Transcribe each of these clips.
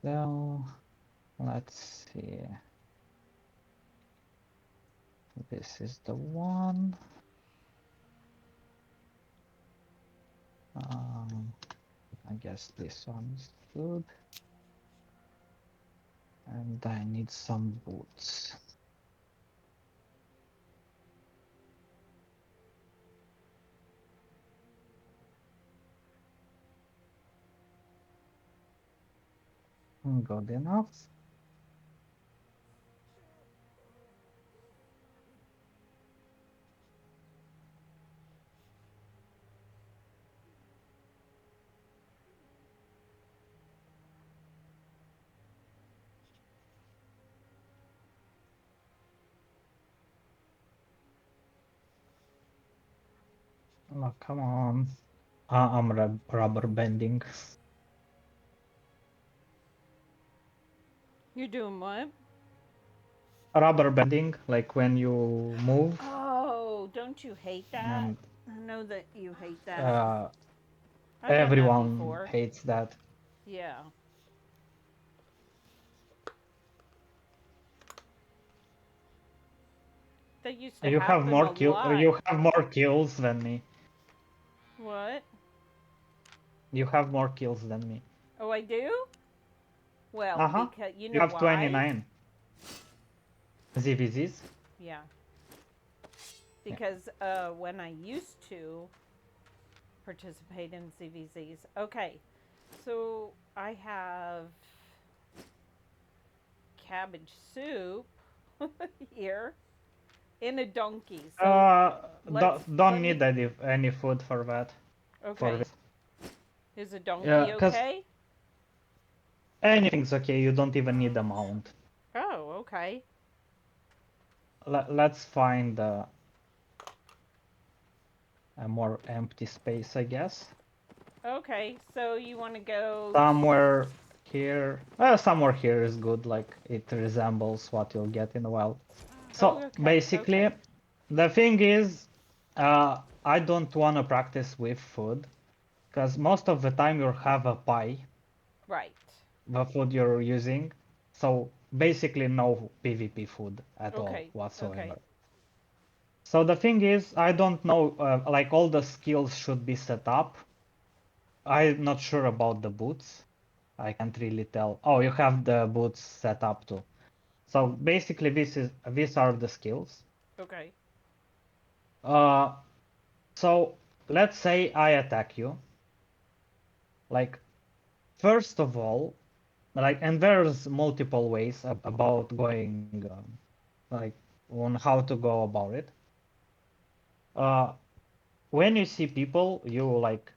So let's see. This is the one. I guess this one is good. And I need some boots. Good enough. Oh, come on. I'm rubber bending. You're doing what? Rubber bending, like when you move Oh, don't you hate that? and I know that you hate that. uh, I've done that everyone before. hates that. Yeah. That used to happen a lot. You have more kills than me. What? You have more kills than me. Oh, I do? Well, Uh-huh. because you You know have why? 29 ZVZs. Yeah. Yeah. Because when I used to participate in CVZs. Okay. So I have cabbage soup here in a donkey. So Don't let me need any food for that. For okay. this. Is a donkey Yeah, cause okay? anything's okay. You don't even need a mount. Oh, okay. Let's find a more empty space, I guess. Okay. So you want to go Somewhere here. Somewhere here is good. Like it resembles what you'll get in a while. Oh, So okay. basically, Okay. the thing is, I don't want to practice with food because most of the time you'll have a pie, Right. the food you're using. So basically, no PvP food at all Okay. Okay. whatsoever. So the thing is, I don't know, like all the skills should be set up. I'm not sure about the boots. I can't really tell. Oh, you have the boots set up too. So basically, these are the skills. Okay. Uh, so let's say I attack you. Like first of all, like, and there's multiple ways about going, like on how to go about it. Uh, when you see people, you like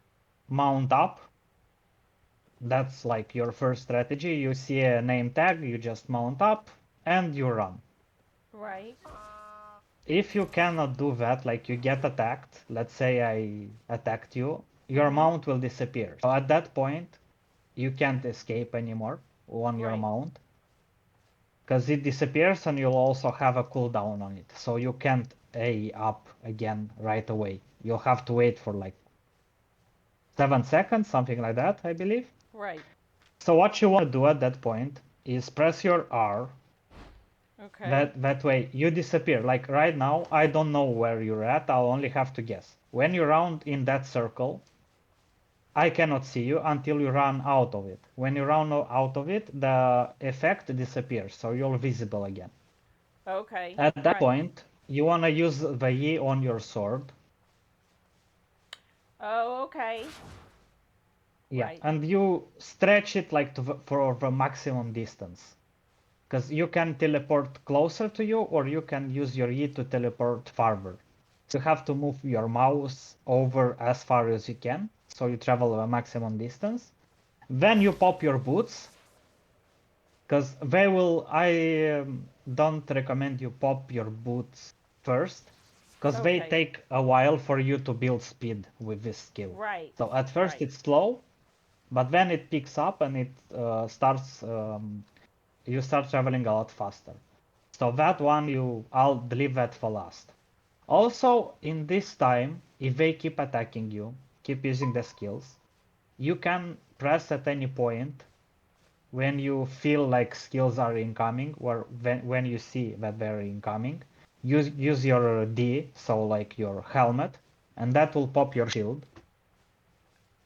mount up. That's like your first strategy. You see a name tag, you just mount up and you run. Right. If you cannot do that, like you get attacked, let's say I attacked you, your Mhm. mount will disappear. So at that point, you can't escape anymore on your Right. mount because it disappears and you'll also have a cooldown on it. So you can't A up again right away. You'll have to wait for like 7 seconds, something like that, I believe. Right. So what you want to do at that point is press your R. Okay. That way you disappear. Like right now, I don't know where you're at. I'll only have to guess. When you round in that circle, I cannot see you until you run out of it. When you run out of it, the effect disappears, so you're visible again. Okay. At that Right. point, you want to use the E on your sword. Oh, okay. Yeah, Right. and you stretch it like for the maximum distance. Because you can teleport closer to you, or you can use your E to teleport farther. So you have to move your mouse over as far as you can, so you travel a maximum distance. Then you pop your boots, because they will. I don't recommend you pop your boots first, because they Okay. take a while for you to build speed with this skill. Right. So at first Right. it's slow, but then it picks up and it starts. You start traveling a lot faster. So that one I'll leave that for last. Also, in this time, if they keep attacking you, keep using the skills, you can press at any point when you feel like skills are incoming, or when you see that they're incoming, use your D, so like your helmet, and that will pop your shield.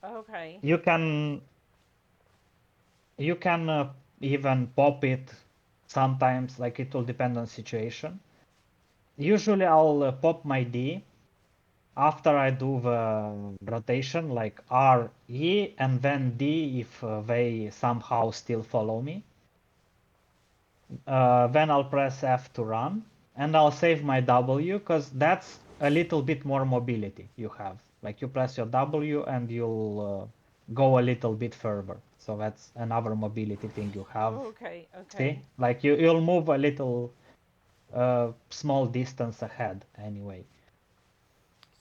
Okay. You can even pop it sometimes, like it will depend on situation. Usually I'll pop my D after I do the rotation, like R, E, and then D if they somehow still follow me. Then I'll press F to run, and I'll save my W because that's a little bit more mobility you have. Like you press your W and you'll go a little bit further. So that's another mobility thing you have. Okay. Okay. See, like you'll move a little small distance ahead anyway.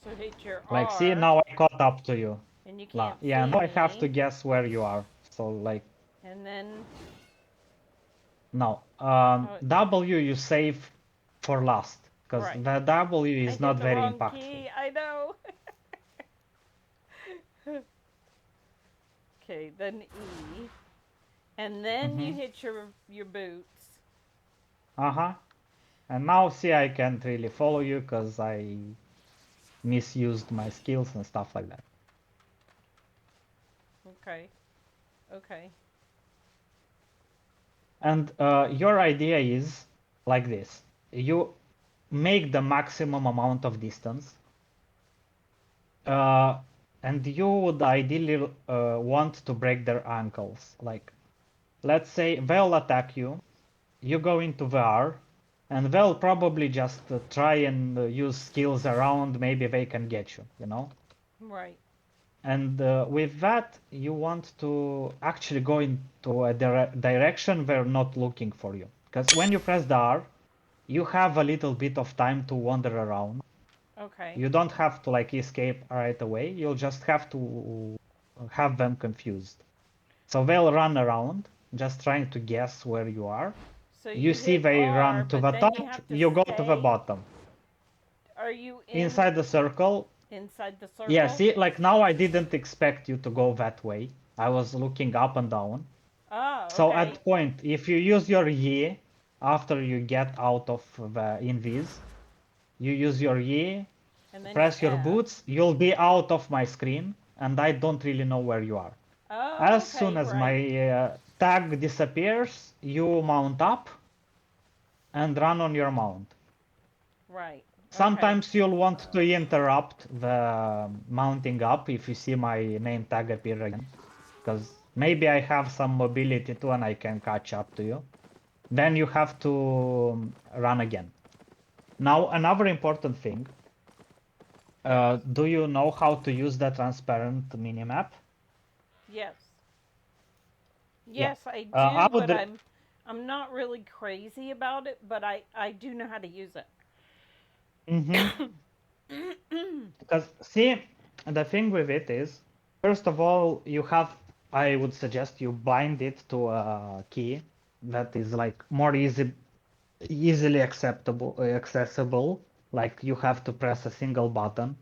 So hit your Like, see, R, now I caught up to you. and you can't Yeah, see now I have to me. guess where you are. So like, And then, no, oh, W you save for last because right. the W I is hit not the very wrong impactful. key. I know. Okay, then E. And then you Mm-hmm. hit your boots. Uh-huh. And now see, I can't really follow you because I misused my skills and stuff like that. Okay. Okay. And your idea is like this. You make the maximum amount of distance, uh, and you would ideally want to break their ankles. Like, let's say they'll attack you, you go into the R, and they'll probably just try and use skills around, maybe they can get you, you know? Right. And with that, you want to actually go into a direction they're not looking for you. Because when you press the R, you have a little bit of time to wander around. Okay. You don't have to like escape right away. You'll just have to have them confused. So they'll run around, just trying to guess where you are. So You you see hit they R, run to but the then you top, have to you go to the stay. bottom. Are you Inside the circle, inside the yeah, circle? see, like now I didn't expect you to go that way. I was looking up and down. Oh, So okay. at point, if you use your Y after you get out of the invis, you use your Y, And then your press your F. boots, you'll be out of my screen, and I don't really know where you are. Oh, As soon okay. as Right. my tag disappears, you mount up and run on your mount. Right. Okay. Sometimes you'll want to interrupt the mounting up if you see my name tag appear again, because maybe I have some mobility too and I can catch up to you. Then you have to run again. Now, another important thing, Yes. do you know how to use the transparent minimap? Yes. Yeah. Yes, I I do, but would. I'm not really crazy about it, but I do know how to use it. Mm-hmm. Because see, the thing with it is, first of all, you have, I would suggest you bind it to a key that is like more easily accessible. Like you have to press a single button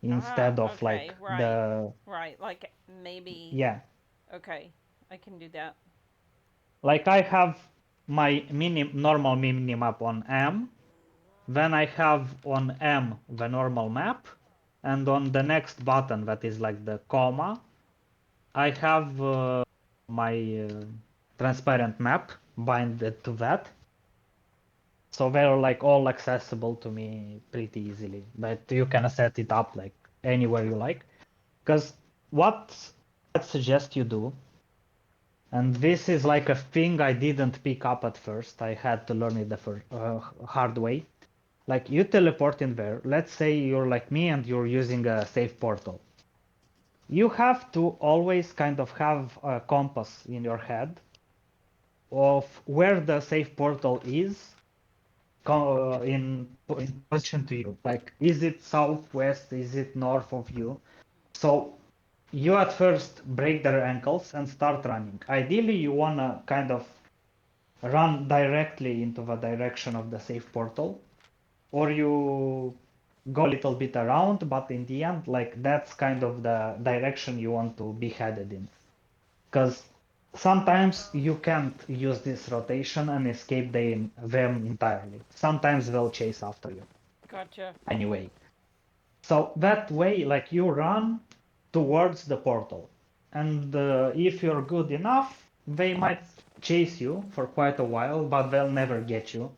instead of Okay, like right. the, Right. Like maybe yeah. okay, I can do that. Like I have my normal minimap on M, then I have on M the normal map, and on the next button that is like the comma, I have my transparent map binded to that. So they're like all accessible to me pretty easily. But you can set it up like anywhere you like. Because what I suggest you do, and this is like a thing I didn't pick up at first. I had to learn it the hard way. Like you teleport in there. Let's say you're like me and you're using a safe portal. You have to always kind of have a compass in your head of where the safe portal is in position to you. Like, is it southwest? Is it north of you? So you at first break their ankles and start running. Ideally, you wanna kind of run directly into the direction of the safe portal, or you go a little bit around, but in the end, like that's kind of the direction you want to be headed in. Because sometimes you can't use this rotation and escape them entirely. Sometimes they'll chase after you Gotcha. anyway. So that way, like you run towards the portal, and if you're good enough, they might chase you for quite a while, but they'll never get you,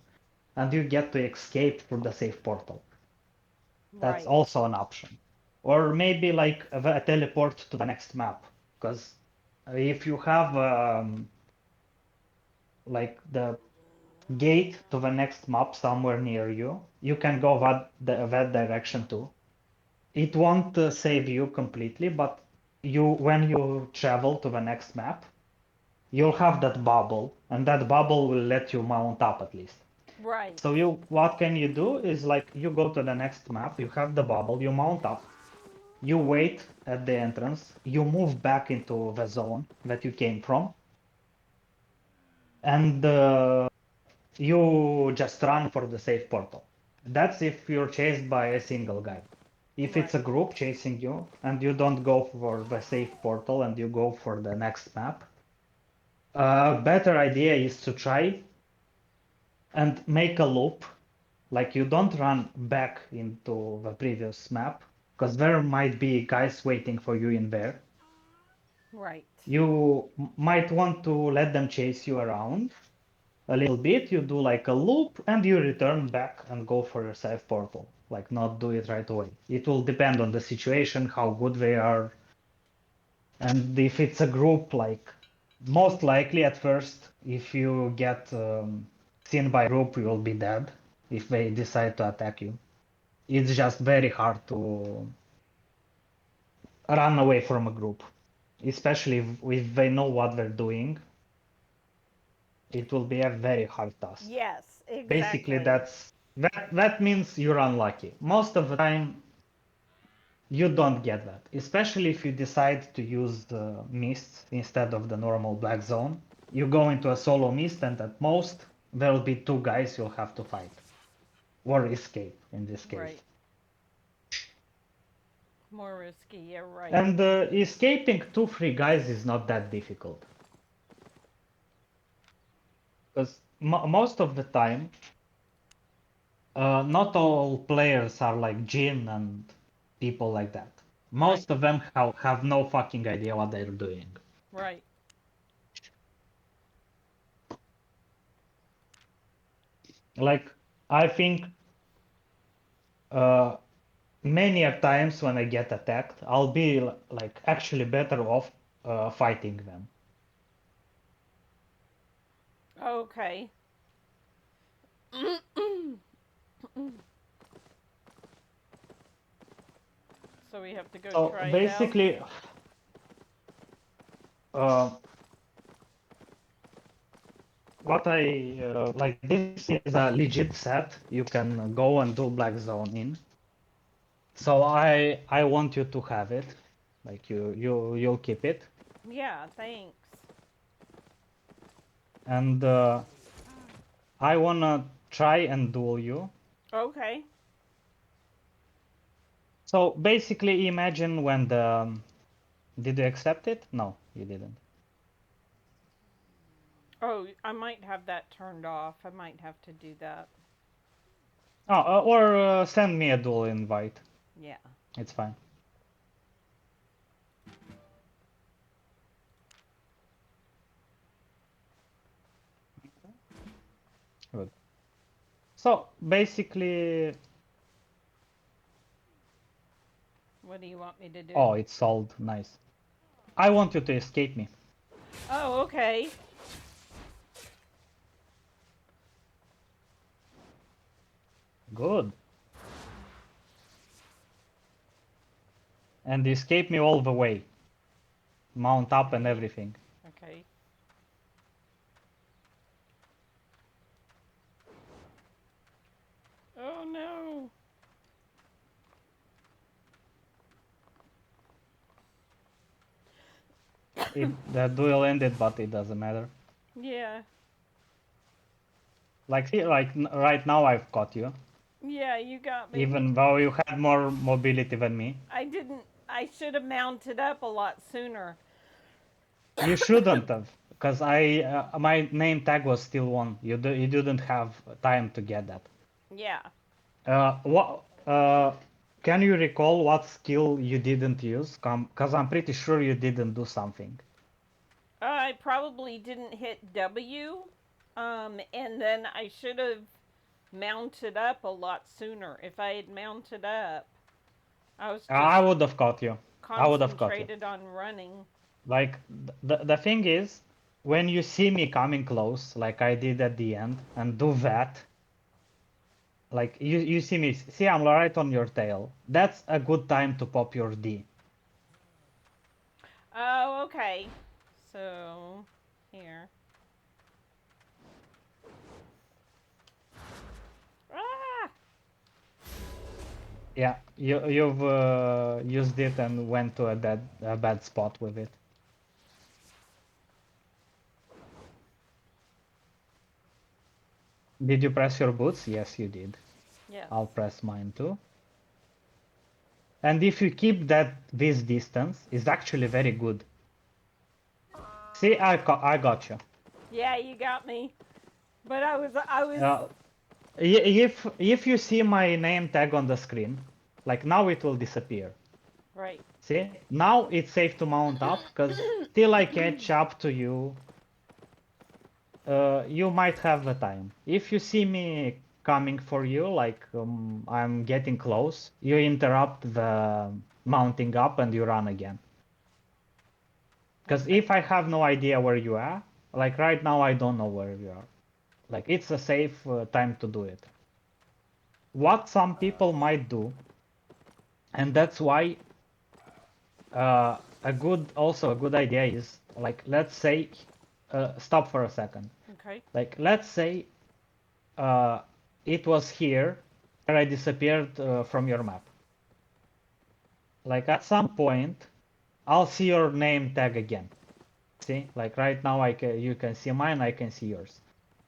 and you get to escape through the safe portal. That's Right. also an option. Or maybe like a teleport to the next map, because if you have like the gate to the next map somewhere near you, you can go that direction too. It won't save you completely, but when you travel to the next map, you'll have that bubble, and that bubble will let you mount up at least. Right. So what can you do is like you go to the next map, you have the bubble, you mount up, you wait at the entrance, you move back into the zone that you came from, and you just run for the safe portal. That's if you're chased by a single guy. If it's a Right. group chasing you and you don't go for the safe portal and you go for the next map, a better idea is to try and make a loop. Like you don't run back into the previous map because there might be guys waiting for you in there. Right. You might want to let them chase you around a little bit, you do like a loop, and you return back and go for your safe portal. Like not do it right away. It will depend on the situation, how good they are, and if it's a group, like most likely at first, if you get seen by a group, you will be dead if they decide to attack you. It's just very hard to run away from a group, especially if they know what they're doing. It will be a very hard task. Yes, Basically, exactly. that means you're unlucky. Most of the time, you don't get that, especially if you decide to use the mist instead of the normal black zone. You go into a solo mist, and at most, there'll be two guys you'll have to fight or escape in this case. Right. More risky. Yeah, right. And escaping two, three guys is not that difficult because most of the time, not all players are like Jin and people like that. Right. Most of them have no fucking idea what they're doing. Right. Like, I think uh, many a times when I get attacked, I'll be like actually better off fighting them. Okay. So we have to go So try it out. basically, uh, what I like, this is a legit set you can go and do Black Zone in. So I want you to have it, like you'll keep it, Yeah, thanks. and I wanna try and duel you. Okay. So basically, imagine when the did you accept it? No, you didn't. Oh, I might have that turned off. I might have to do that. Oh, or send me a duel invite. Yeah. It's fine. Good. So basically, What do you want me to do? oh, it's sold. Nice. I want you to escape me. Oh, okay. Good. And escape me all the way. Mount up and everything. Okay. Oh no. The duel ended, but it doesn't matter. Yeah. Like, see, like right now I've caught you, Yeah, you got me. even though you had more mobility than me. I didn't. I should have mounted up a lot sooner. You shouldn't have. because I my name tag was still 1. You didn't have time to get that. Yeah. What can you recall what skill you didn't use? Because I'm pretty sure you didn't do something. I probably didn't hit W. And then I should have mounted up a lot sooner. If I had mounted up, I was I just would have caught you. I would have caught you. concentrated on running. Like the thing is, when you see me coming close, like I did at the end, and do that, like you see me, see I'm right on your tail. That's a good time to pop your D. Oh, okay. So, here. Ah! Yeah, you've used it and went to a bad spot with it. Did you press your boots? Yes, you did. Yes. I'll press mine too. And if you keep this distance, it's actually very good. See, I got you. Yeah, you got me. But I was. Uh, if you see my name tag on the screen, like now it will disappear. Right. See, now it's safe to mount up because till I catch up to you, you might have the time. If you see me coming for you, like I'm getting close, you interrupt the mounting up and you run again. Because Okay. if I have no idea where you are, like right now I don't know where you are. Like it's a safe time to do it. What some people might do, and that's why also a good idea is like let's say stop for a second. Okay. Like let's say uh, it was here where I disappeared from your map. Like at some point, I'll see your name tag again. See, like right now, you can see mine, I can see yours.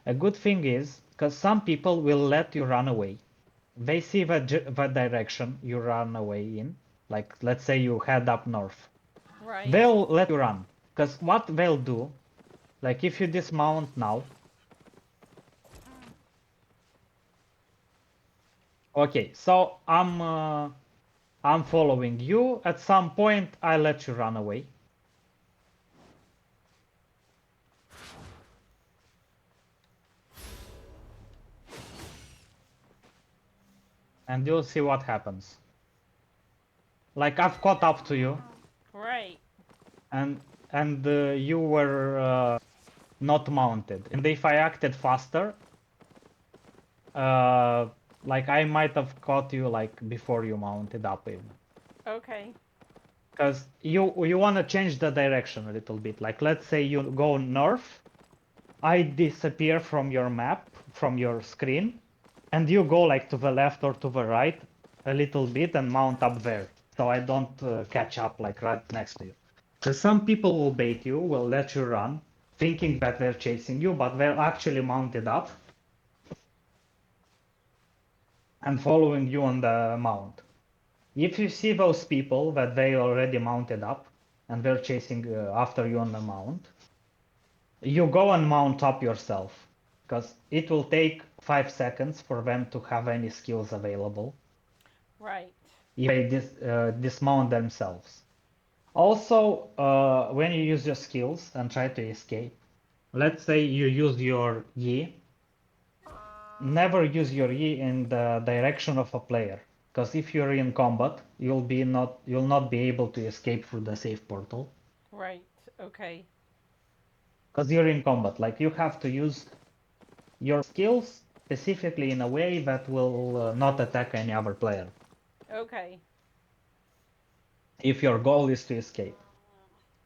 A good thing is, because some people will let you run away. They see the direction you run away in. Like let's say you head up north. Right. They'll let you run. Because what they'll do, like if you dismount now, okay, so I'm following you. At some point, I let you run away. And you'll see what happens. Like I've caught up to you, Right. and you were not mounted. And if I acted faster, uh, like I might have caught you like before you mounted up even. Okay. Because you want to change the direction a little bit. Like let's say you go north, I disappear from your map, from your screen, and you go like to the left or to the right a little bit and mount up there. So I don't catch up like right next to you. Because some people will bait you, will let you run, thinking that they're chasing you, but they're actually mounted up and following you on the mount. If you see those people that they already mounted up and they're chasing after you on the mount, you go and mount up yourself because it will take 5 seconds for them to have any skills available Right. if they dismount themselves. Also, when you use your skills and try to escape, let's say you use your Yi, never use your Yi in the direction of a player, because if you're in combat, you'll not be able to escape through the safe portal, Right. Okay. because you're in combat. Like you have to use your skills specifically in a way that will not attack any other player. Okay. If your goal is to escape.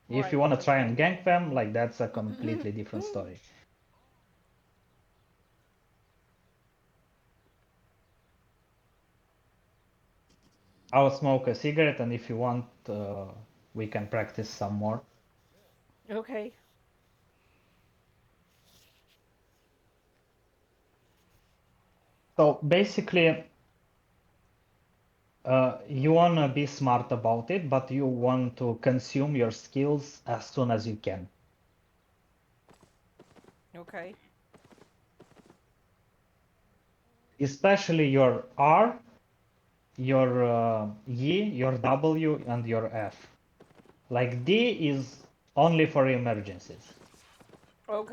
If you Right. want to try and Okay. gank them, like that's a completely different story. I'll smoke a cigarette, and if you want, we can practice some more. Okay. So basically, you want to be smart about it, but you want to consume your skills as soon as you can. Okay. Especially your R, your E, your W, and your F. Like D is only for emergencies.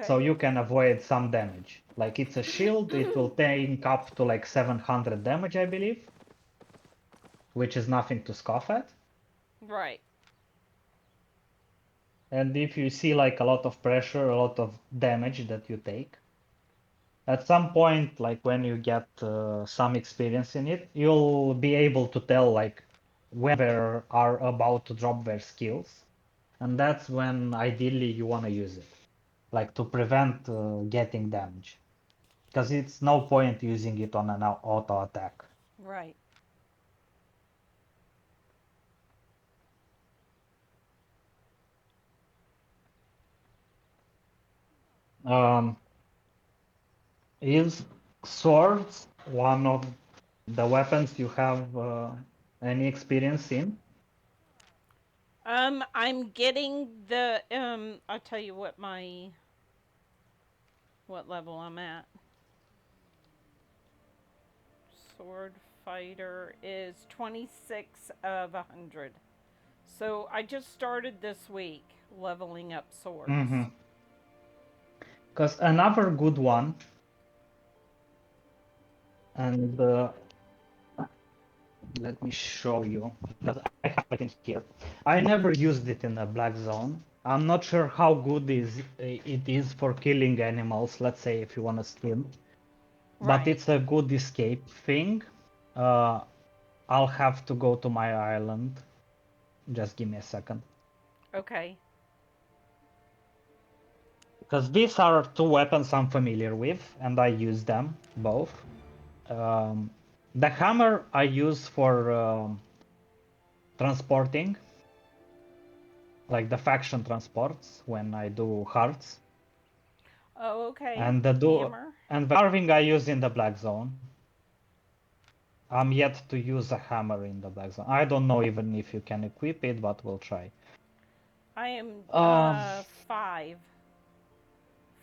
So Okay. you can avoid some damage. Like it's a shield, it will take up to like 700 damage, I believe, which is nothing to scoff at. Right. And if you see like a lot of pressure, a lot of damage that you take, at some point, like when you get some experience in it, you'll be able to tell like when they are about to drop their skills. And that's when ideally you want to use it, like to prevent getting damage. Because it's no point using it on an auto attack. Right. Um, is swords one of the weapons you have any experience in? I'm getting the I'll tell you what level I'm at. Sword fighter is 26 of 100. So I just started this week leveling up swords. Mm-hmm. Because another good one, and let me show you, because I have it in here. I never used it in a black zone. I'm not sure how good it is for killing animals, let's say if you want to skin, but Right. it's a good escape thing. Uh, I'll have to go to my island. Just give me a second. Okay. Because these are two weapons I'm familiar with, and I use them both. Um, the hammer I use for transporting, like the faction transports when I do hearts, Oh, okay. and Hammer. the carving I use in the black zone. I'm yet to use a hammer in the black zone. I don't know even if you can equip it, but we'll try. I am Um, 5.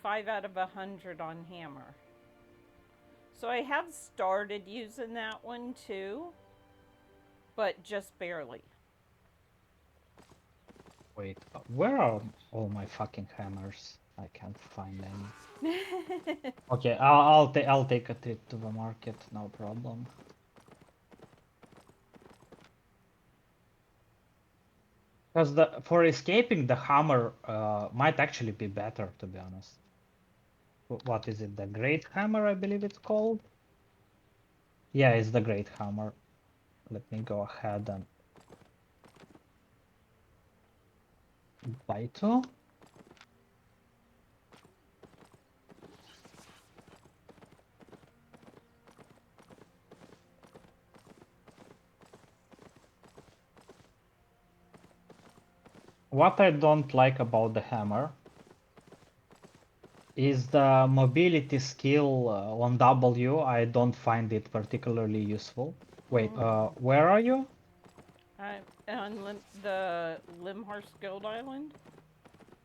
5 out of 100 on hammer. So I have started using that one too, but just barely. wait, where are all my fucking hammers? I can't find any. Okay, I'll take a trip to the market, no problem. Because for escaping the hammer might actually be better, to be honest. What is it? The Great Hammer, I believe it's called. Yeah, it's the Great Hammer. Let me go ahead and buy two. What I don't like about the hammer is the mobility skill on W. I don't find it particularly useful. Wait, Mm. where are you? On the Limhorst Guild Island.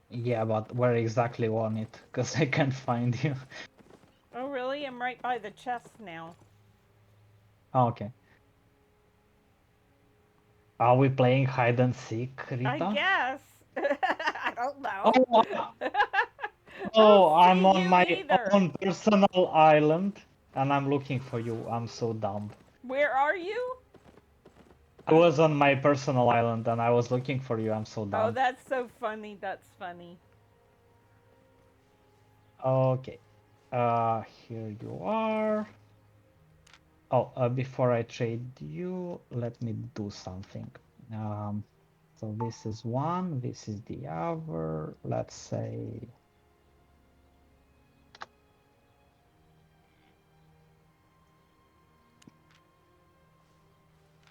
Yeah, but where exactly on it? Because I can't find you. Oh, really? I'm right by the chest now. Oh, okay. Are we playing hide and seek, I Rita? guess. I don't know. Oh, I don't oh, I'm see on you my either. own personal island and I'm looking for you. I'm so dumb. Where are you? I was on my personal island and I was looking for you. I'm so Oh, dumb. that's so funny. That's funny. Okay. Here you are. Oh, before I trade you, let me do something. Um, so this is one, this is the other. Let's say,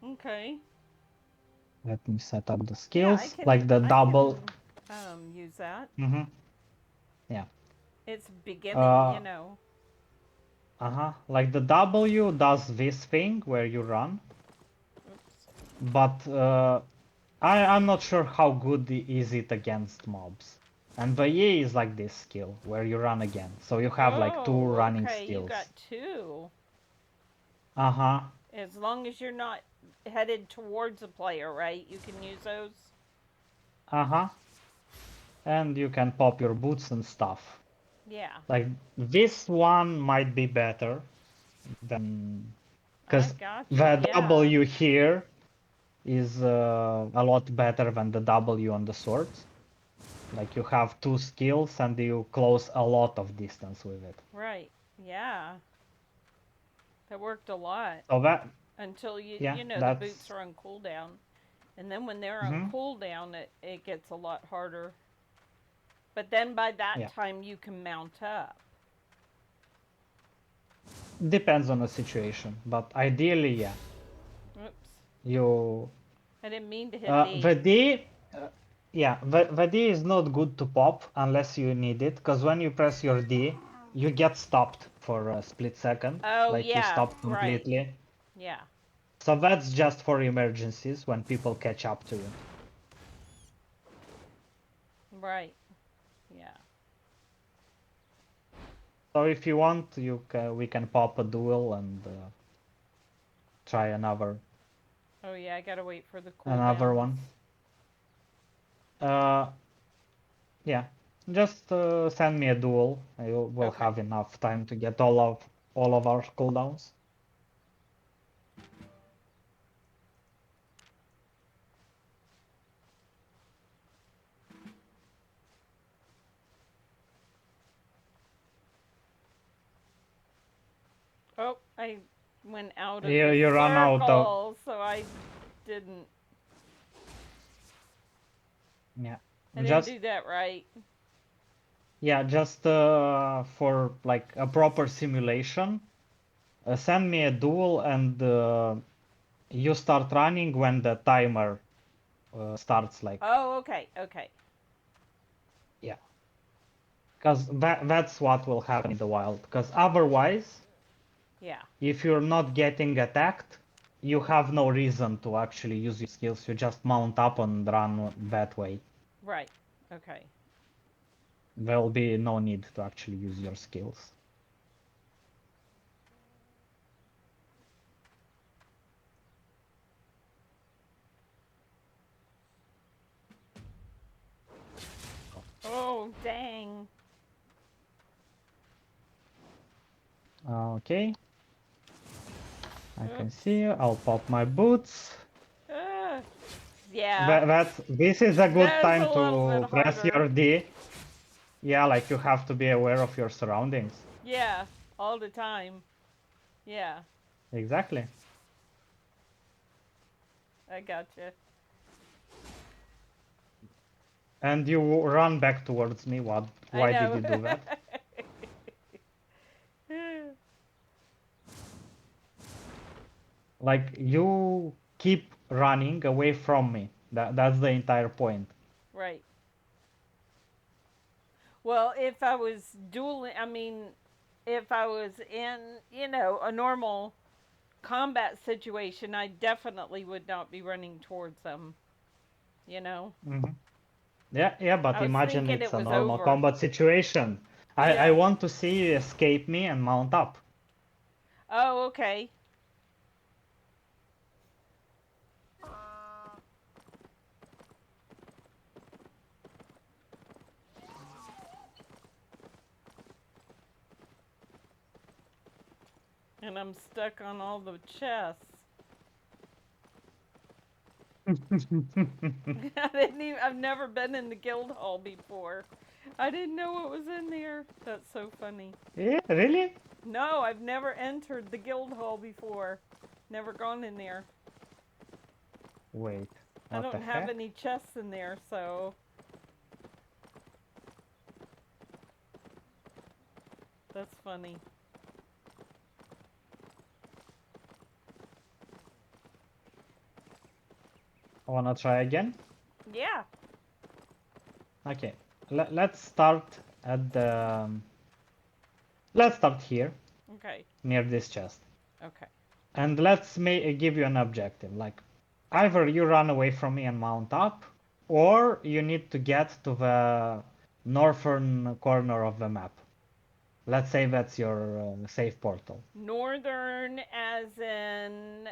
Okay. let me set up the Yeah, skills, like the I double. can use that. Mm-hmm. Yeah. It's beginning, Uh, you know. uh-huh. Like the W does this thing where you run, Oops. but I'm not sure how good is it against mobs. And the E is like this skill, where you run again. So you have like two Oh, running okay. You got skills. two. Uh-huh. As long as you're not headed towards a player, right? You can use those. Uh-huh. And you can pop your boots and stuff. Yeah, Like this one might be better than I because gotcha. the Yeah, W here is a lot better than the W on the swords. Like you have two skills and you close a lot of distance with it. right. Yeah, that worked a lot So that, until yeah, the boots that's, are on cooldown, and then when they're on mhm, cooldown, it gets a lot harder. But then by that yeah. time, you can mount up. Depends on the situation, but ideally, yeah, Oops, you I didn't mean to hit the D. D, yeah, the D is not good to pop unless you need it, because when you press your D, you get stopped for a split second, Oh like you yeah, stop right. completely. Yeah, So that's just for emergencies when people catch up to you. right. Yeah. So if you want, we can pop a duel and try Oh yeah, I gotta wait for the another cooldowns. one. Uh, yeah, just send me a duel. I will Okay. have enough time to get all of our cooldowns. Oh, I went out of the You run out of, circle, so I didn't. yeah. I didn't Just do that right. yeah, just for like a proper simulation, send me a duel and you start running when the timer starts like Oh, okay, okay. yeah. Because that's what will happen in the wild. Because otherwise, Yeah, if you're not getting attacked, you have no reason to actually use your skills. You just mount up and run that way. right. Okay. There will be no need to actually use your skills. Oh, dang. Okay, I can Oops. see you. I'll pop my boots. Ah, yeah, This is a good that's a time little bit to press harder. your D. Yeah, like you have to be aware of your surroundings. Yeah, all the time. Yeah, Exactly. I gotcha. And you run back towards me. What? I Why did know. you do that? Like you keep running away from me. That's the entire point. Right. Well, if I was dueling, if I was in, a normal combat situation, I definitely would not be running towards them, you know? Mhm. Yeah, yeah, but I was imagine thinking it's it a was normal over. combat situation. I Yeah. want to see you escape me and mount up. Oh, okay. And I'm stuck on all the chests. I've never been in the guild hall before. I didn't know what was in there. That's so funny. Yeah, really? No, I've never entered the guild hall before. Never gone in there. Wait, I what the don't have heck? any chests in there, so that's funny. I wanna try again? Yeah. Okay, let's start at the... let's start here, Okay. near this chest. Okay. And let's give you an objective, like either you run away from me and mount up, or you need to get to the northern corner of the map. Let's say that's your safe portal. Northern, as in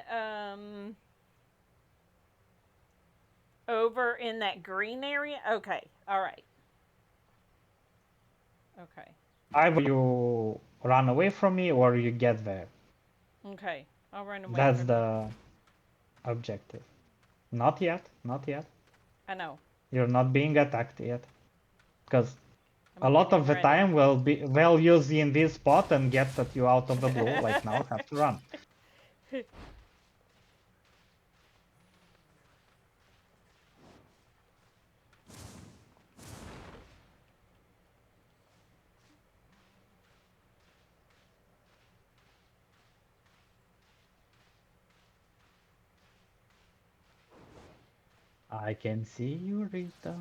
over in that green area. Okay, all right. Okay, Either you run away from me or you get there. okay. I'll run away That's from you. the objective. Not yet, not yet. I know. You're not being attacked yet. Because I'm a lot getting of the ready. time they'll use in this spot and get at you out of the blue, like now, have to run. I can see you, Rita.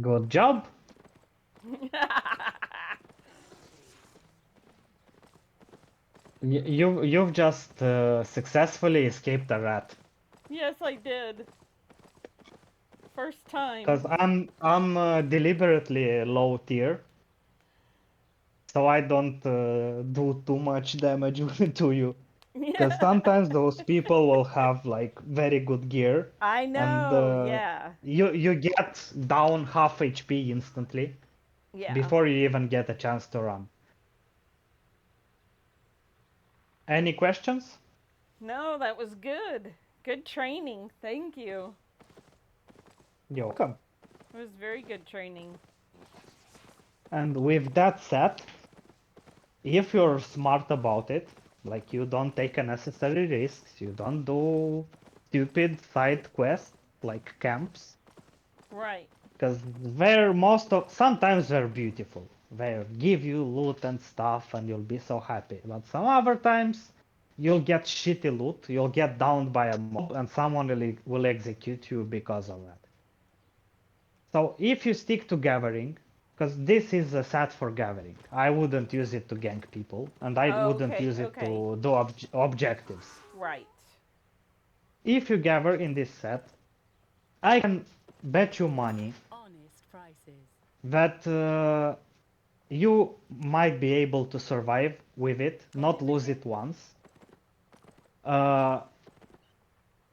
Good job. You've just successfully escaped a rat. Yes, I did. First time. Because I'm deliberately low tier, so I don't do too much damage to you. Because sometimes those people will have like very good gear, I and know, yeah. you get down half HP instantly Yeah. before you even get a chance to run. Any questions? No, that was good. Good training. Thank you. You're welcome. It was very good training. And with that said, if you're smart about it, like you don't take unnecessary risks, you don't do stupid side quests like camps, Right. because they're most of sometimes they're beautiful. They give you loot and stuff, and you'll be so happy. But some other times, you'll get shitty loot, you'll get downed by a mob, and someone will execute you because of that. So if you stick to gathering, because this is a set for gathering, I wouldn't use it to gank people, and I wouldn't Okay, use it okay. to do objectives. Right. If you gather in this set, I can bet you money Honest prices. that you might be able to survive with it, not Copy the lose tip. it once, uh,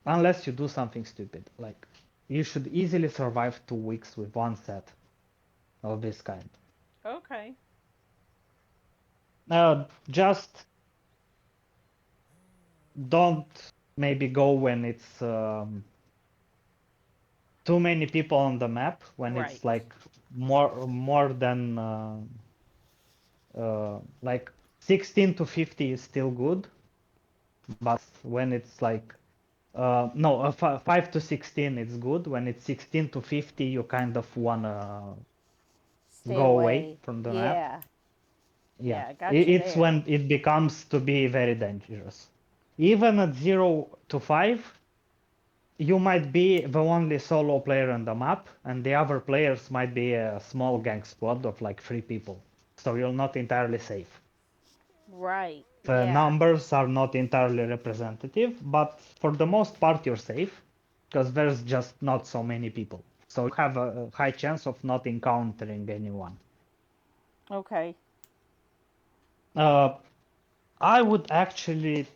unless you do something stupid. Like, you should easily survive 2 weeks with one set of this kind. Okay. Just don't maybe go when it's too many people on the map, when Right. it's like more than like 16 to 50 is still good, but when it's like no 5 to 16 it's good. When it's 16 to 50 you kind of wanna Stay go away away. from the map. Yeah. Yeah, Yeah, got you it's there. when it becomes to be very dangerous. Even at 0 to 5 you might be the only solo player on the map, and the other players might be a small gang squad of like 3 people. So you're not entirely safe. Right. The Yeah. numbers are not entirely representative, but for the most part you're safe because there's just not so many people. So you have a high chance of not encountering anyone. Okay. Uh, I would actually,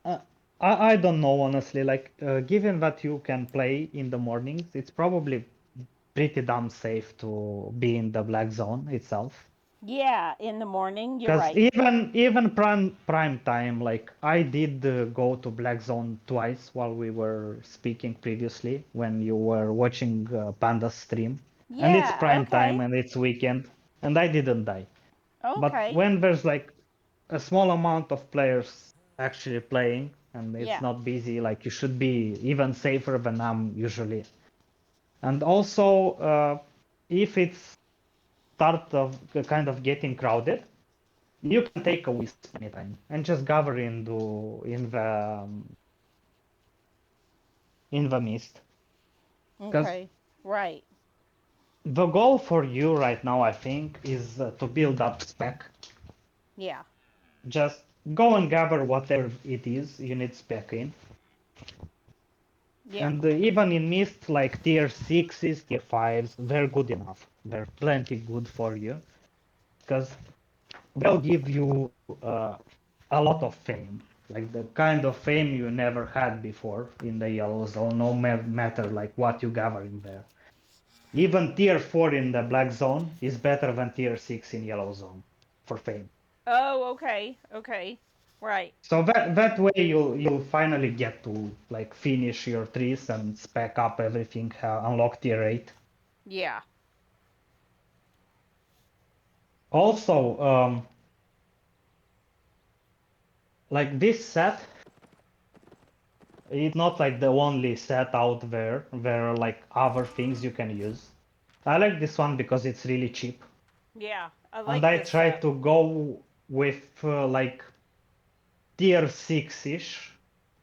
uh, I don't know honestly, like given that you can play in the mornings, it's probably pretty damn safe to be in the black zone itself. Yeah, in the morning, you're Because right. even prime time, like I did go to black zone twice while we were speaking previously when you were watching Panda's stream, and it's Yeah, prime time okay. and it's weekend, and I didn't die. But Okay. when there's like a small amount of players actually playing and it's Yeah. not busy, like you should be even safer than I'm usually. And also, if it's start of kind of getting crowded, you can take a wisp anytime and just gather in the mist. Because Okay. Right. the goal for you right now, I think, is to build up spec. Yeah. Just go and gather whatever it is you need spec in. Yeah. And even in Mist, like tier 6s, tier 5s, they're good enough. They're plenty good for you because they'll give you a lot of fame, like the kind of fame you never had before in the yellow zone, no matter like what you gather in there. Even tier 4 in the black zone is better than tier 6 in yellow zone for fame. Oh, okay. Okay. Right. So that way you'll finally get to like finish your trees and spec up everything, unlock tier 8. Yeah. Also, like this set, it's not like the only set out there. There are like other things you can use. I like this one because it's really cheap, Yeah. I and like I this try set. to go with like tier 6-ish.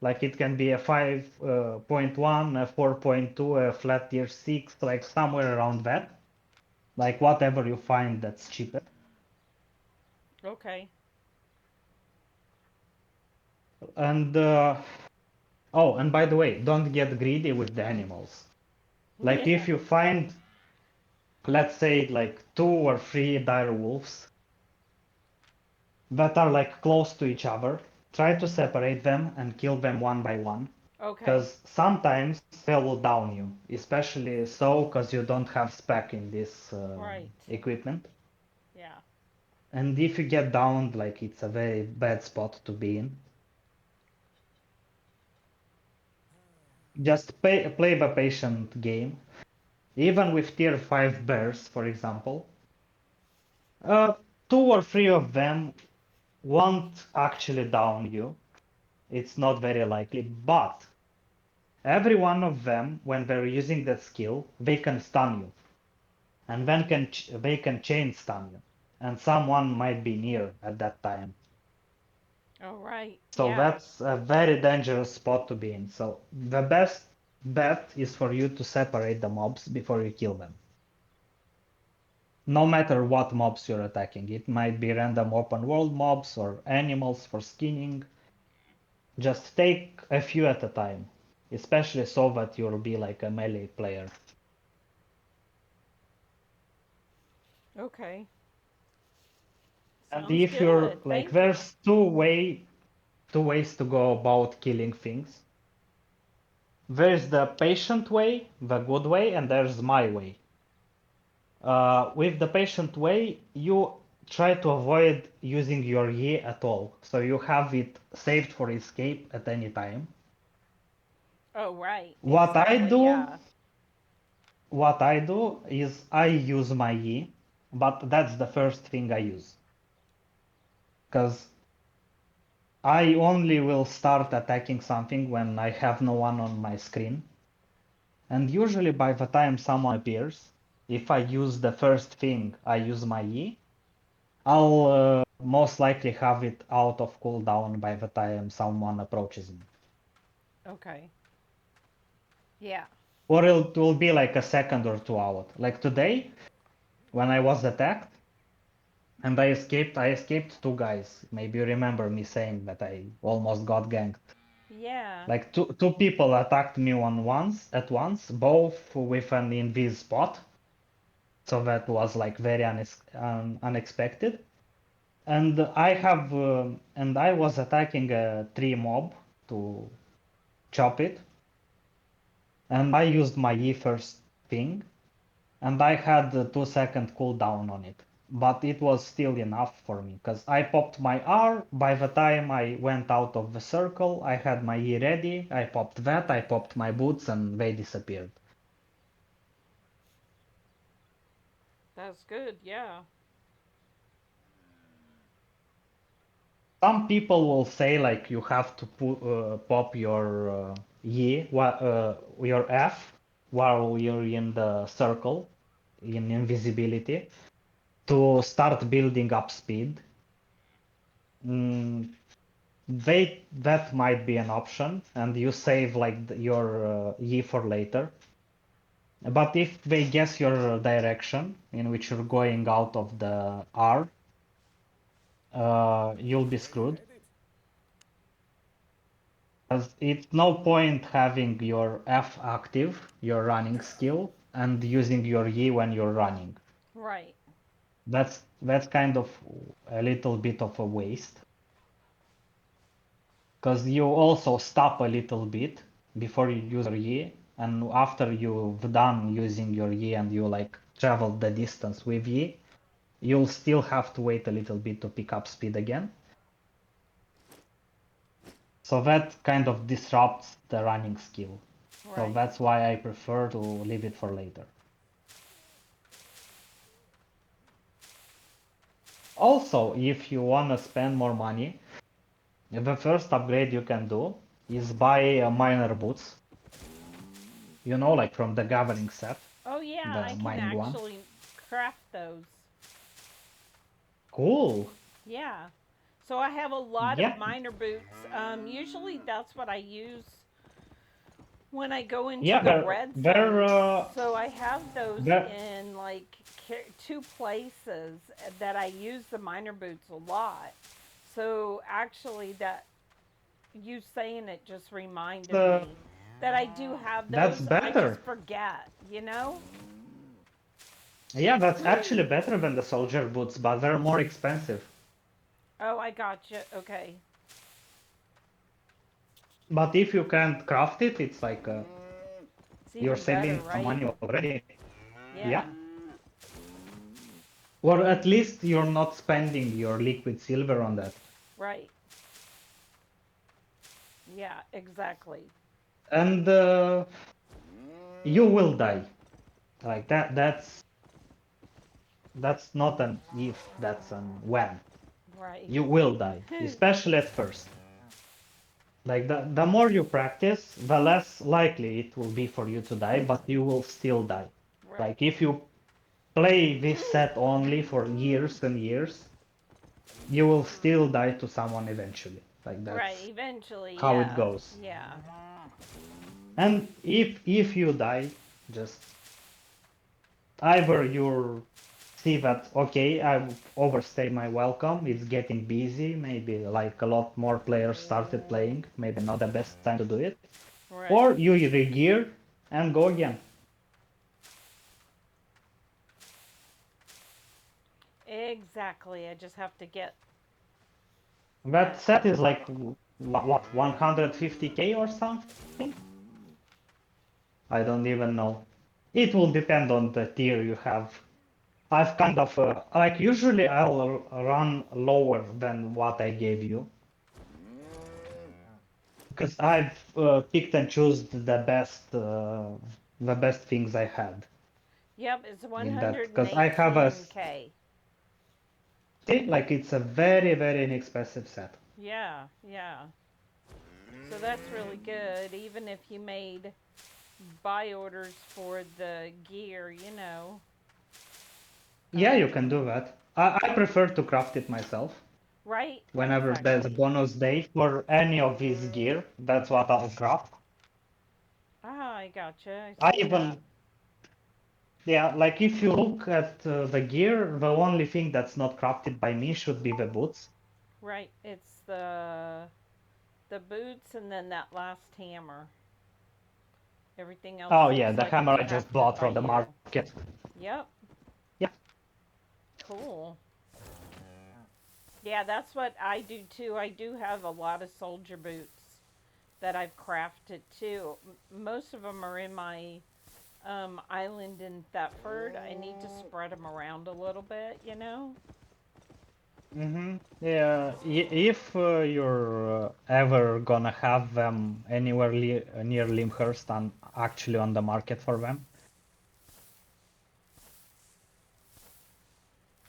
Like it can be a 5.1, a 4.2, a flat tier 6, like somewhere around that. Like whatever you find that's cheaper. Okay. And oh, and by the way, don't get greedy with the animals. Like Yeah. if you find, let's say, like 2 or 3 dire wolves that are like close to each other, try to separate them and kill them one by one. Okay. Because sometimes they will down you, especially so because you don't have spec in this Right. equipment. Yeah. And if you get downed, like it's a very bad spot to be in. Just play the patient game. Even with tier 5 bears, for example, uh, 2 or 3 of them won't actually down you. It's not very likely, but every one of them, when they're using that skill, they can stun you, and then they can chain stun you, and someone might be near at that time. All right. So Yeah. that's a very dangerous spot to be in. So the best bet is for you to separate the mobs before you kill them. No matter what mobs you're attacking, it might be random open world mobs or animals for skinning. Just take a few at a time, especially so that you'll be like a melee player. Okay. And Sounds if you're good. like, Thank you. there's two ways to go about killing things. There's the patient way, the good way, and there's my way. With the patient way, you try to avoid using your Yi at all, so you have it saved for escape at any time. Oh, right. What I Exactly. do, Yeah. what I do is I use my Yi, but that's the first thing I use, because I only will start attacking something when I have no one on my screen. And usually by the time someone appears, if I use the first thing, I use my Yi, I'll most likely have it out of cooldown by the time someone approaches me. Okay. Yeah. Or it will be like a second or two out. Like today, when I was attacked and I escaped 2 guys. Maybe you remember me saying that I almost got ganked. Yeah. Like two people attacked me at once, both with an invis spot. So that was like very unexpected. And I was attacking a tree mob to chop it, and I used my E first thing, and I had a 2 second cooldown on it. But it was still enough for me, because I popped my R. By the time I went out of the circle, I had my E ready. I popped that, I popped my boots, and they disappeared. That's good. Yeah. Some people will say like you have to pop your your F while you're in the circle in invisibility to start building up speed. Mm, that might be an option, and you save like your E for later. But if they guess your direction in which you're going out of the R, you'll be screwed. Because it's no point having your F active, your running skill, and using your Y when you're running. Right. That's kind of a little bit of a waste. Because you also stop a little bit before you use your Y, and after you've done using your Y and you like travel the distance with Y, you'll still have to wait a little bit to pick up speed again. So that kind of disrupts the running skill. So Right. that's why I prefer to leave it for later. Also, if you want to spend more money, the first upgrade you can do is buy miner boots. You know, like from the gathering set, Oh yeah, the I can mining one. actually craft those. Cool. Yeah. So I have a lot of Yeah, miner boots. Usually that's what I use when I go into yeah, the they're red they're zones. uh, So I have those they're in like two places that I use the miner boots a lot. So actually, that you saying it just reminded uh, me that I do have that's those. I just better. forget, you know? Yeah, that's actually better than the soldier boots, but they're more expensive. Oh, I gotcha. Okay. But if you can't craft it, it's like It's you're even better, saving some right? money already. Yeah. Yeah. Or at least you're not spending your liquid silver on that. Right. Yeah, exactly. And you will die. Like that's not an if, that's an when. Right. You will die, especially at first. Like the more you practice, the less likely it will be for you to die, but you will still die. Right. Like if you play this set only for years and years, you will still die to someone eventually. Like Right. that's Eventually, how it yeah. goes. Yeah. And if you die, just either you see that okay, I've overstayed my welcome, it's getting busy, maybe like a lot more players started playing, maybe not the best time to do it, Right. or you regear and go again. Exactly. I just have to get That that. set is like what 150k or something? I don't even know. It will depend on the tier you have. I've kind of like usually I'll run lower than what I gave you because I've picked and choose the best things I had Yep, it's in that because I have a 118K. see like it's a very inexpensive set. Yeah, yeah. So that's really good. Even if you made buy orders for the gear, you know. Yeah, you Um, can do that. I prefer to craft it myself. right? Whenever there's a Exactly. bonus day for any of this gear, that's what I'll craft. Ah, I gotcha. I I see that. even yeah, like if you look at the gear, the only thing that's not crafted by me should be the boots. Right. It's the boots and then that last hammer. Everything else Oh yeah, looks the like hammer it's I just crafted bought by from the you. market. Yep. Yeah, Cool. Yeah, that's what I do too. I do have a lot of soldier boots that I've crafted too. Most of them are in my island in Thetford. I need to spread them around a little bit, you know? yeah. If you're ever gonna have them anywhere near Limhurst and actually on the market for them,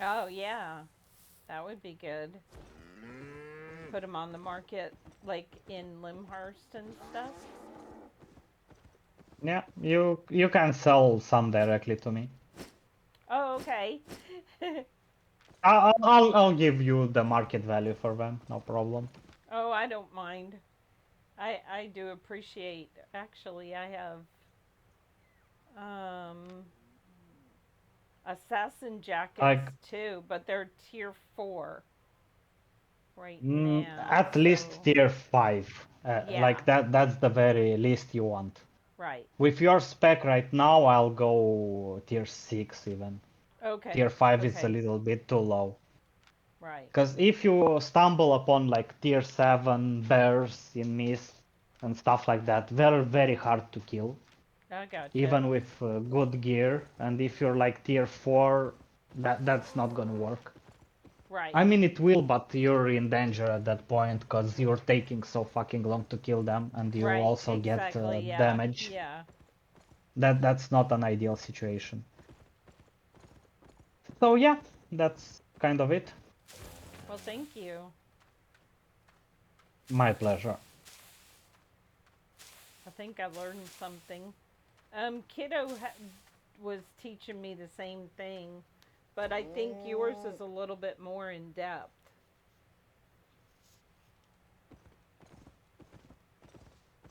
Oh, yeah. That would be good. Put them on the market like in Limhurst and stuff. yeah, you can sell some directly to me. Oh, okay. I'll give you the market value for them, no problem. Oh, I don't mind. I do appreciate. Actually, I have Um, Assassin jackets Like too, but they're tier 4 right now. at least So, tier 5. Like yeah, that's the very least you want. right. With your spec right now, I'll go tier 6 even. Okay. Tier 5 is a Okay. little bit too low. Right. Because if you stumble upon like tier 7 bears in mist and stuff like that, they're very hard to kill, I gotcha. even with good gear. And if you're like tier 4, that's not gonna work. Right. I mean, it will, but you're in danger at that point because you're taking so fucking long to kill them, and you Right. also get Exactly. Yeah. damage. Yeah. That's not an ideal situation. So yeah, that's kind of it. Well, thank you. My pleasure. I think I learned something. Kiddo was teaching me the same thing, but I think yours is a little bit more in depth.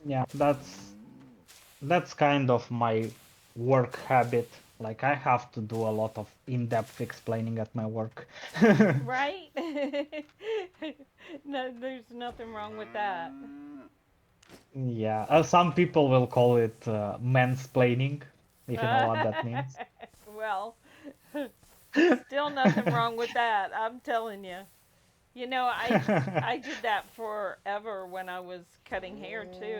Yeah, that's kind of my work habit. Like I have to do a lot of in-depth explaining at my work. Right? No, there's nothing wrong with that. Yeah, some people will call it mansplaining, if you know what that means. Well, still nothing wrong with that. I'm telling you. You know, I did that forever when I was cutting hair too.